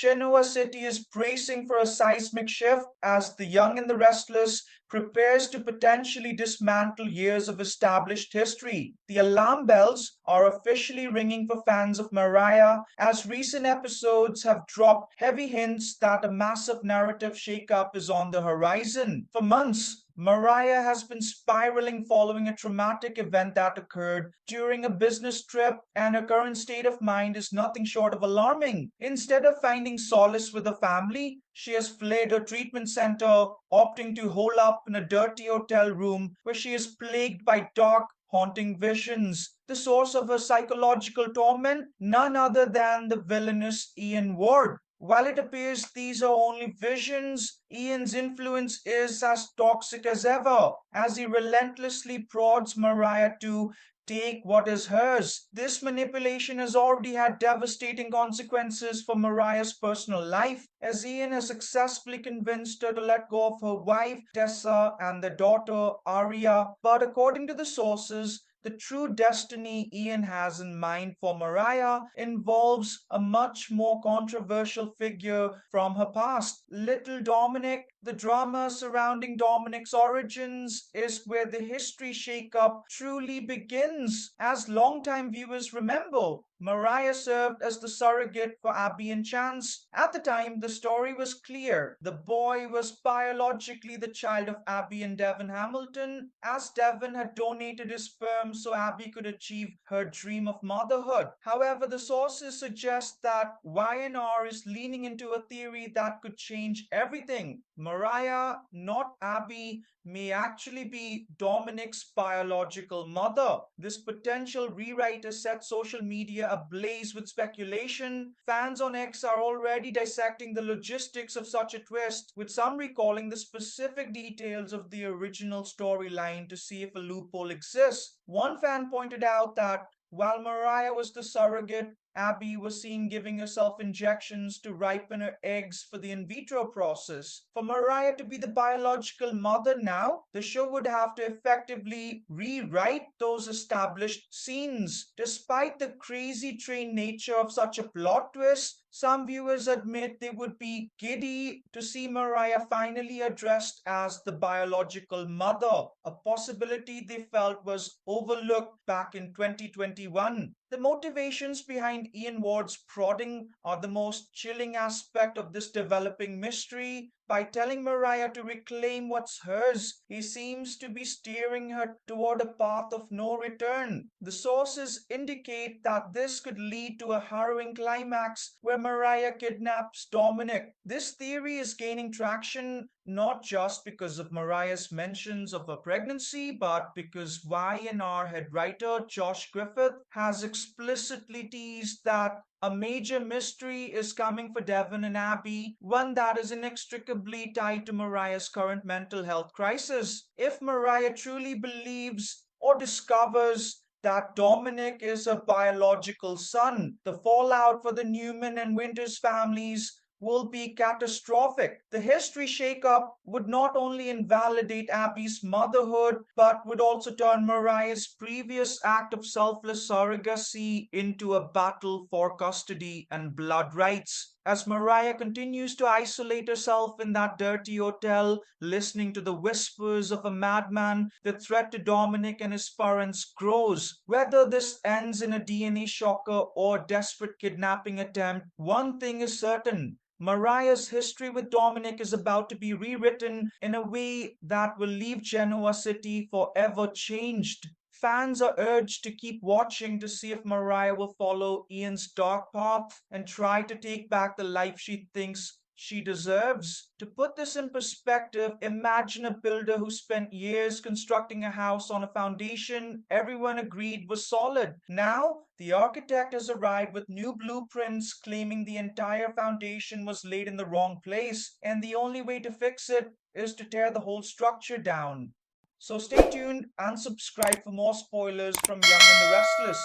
Genoa City is bracing for a seismic shift as the Young and the Restless prepares to potentially dismantle years of established history. The alarm bells are officially ringing for fans of Mariah as recent episodes have dropped heavy hints that a massive narrative shakeup is on the horizon. For months, Mariah has been spiraling following a traumatic event that occurred during a business trip, and her current state of mind is nothing short of alarming. Instead of finding solace with her family, she has fled her treatment center, opting to hole up in a dirty hotel room where she is plagued by dark, haunting visions. The source of her psychological torment, none other than the villainous Ian Ward. While it appears these are only visions, Ian's influence is as toxic as ever, as he relentlessly prods Mariah to take what is hers. This manipulation has already had devastating consequences for Mariah's personal life, as Ian has successfully convinced her to let go of her wife, Tessa, and their daughter, Aria. But according to the sources, the true destiny Ian has in mind for Mariah involves a much more controversial figure from her past. Little Dominic. The drama surrounding Dominic's origins is where the history shakeup truly begins. As longtime viewers remember, Mariah served as the surrogate for Abby and Chance. At the time, the story was clear. The boy was biologically the child of Abby and Devon Hamilton, as Devon had donated his sperm so Abby could achieve her dream of motherhood. However, the sources suggest that Y&R is leaning into a theory that could change everything. Mariah, not Abby, may actually be Dominic's biological mother. This potential rewrite has set social media ablaze with speculation. Fans on X are already dissecting the logistics of such a twist, with some recalling the specific details of the original storyline to see if a loophole exists. One fan pointed out that while Mariah was the surrogate, Abby was seen giving herself injections to ripen her eggs for the in vitro process. For Mariah to be the biological mother now, the show would have to effectively rewrite those established scenes. Despite the crazy train nature of such a plot twist, some viewers admit they would be giddy to see Mariah finally addressed as the biological mother, a possibility they felt was overlooked back in 2021. The motivations behind Ian Ward's prodding are the most chilling aspect of this developing mystery. By telling Mariah to reclaim what's hers, he seems to be steering her toward a path of no return. The sources indicate that this could lead to a harrowing climax where Mariah kidnaps Dominic. This theory is gaining traction not just because of Mariah's mentions of her pregnancy, but because Y&R head writer Josh Griffith has explicitly teased that a major mystery is coming for Devon and Abby, one that is inextricably tied to Mariah's current mental health crisis. If Mariah truly believes or discovers that Dominic is her biological son, the fallout for the Newman and Winters families will be catastrophic. The history shakeup would not only invalidate Abby's motherhood, but would also turn Mariah's previous act of selfless surrogacy into a battle for custody and blood rights. As Mariah continues to isolate herself in that dirty hotel, listening to the whispers of a madman, the threat to Dominic and his parents grows. Whether this ends in a DNA shocker or desperate kidnapping attempt, one thing is certain. Mariah's history with Dominic is about to be rewritten in a way that will leave Genoa City forever changed. Fans are urged to keep watching to see if Mariah will follow Ian's dark path and try to take back the life she thinks she deserves. To put this in perspective, imagine a builder who spent years constructing a house on a foundation everyone agreed was solid. Now, the architect has arrived with new blueprints claiming the entire foundation was laid in the wrong place, and the only way to fix it is to tear the whole structure down. So stay tuned and subscribe for more spoilers from Young and the Restless.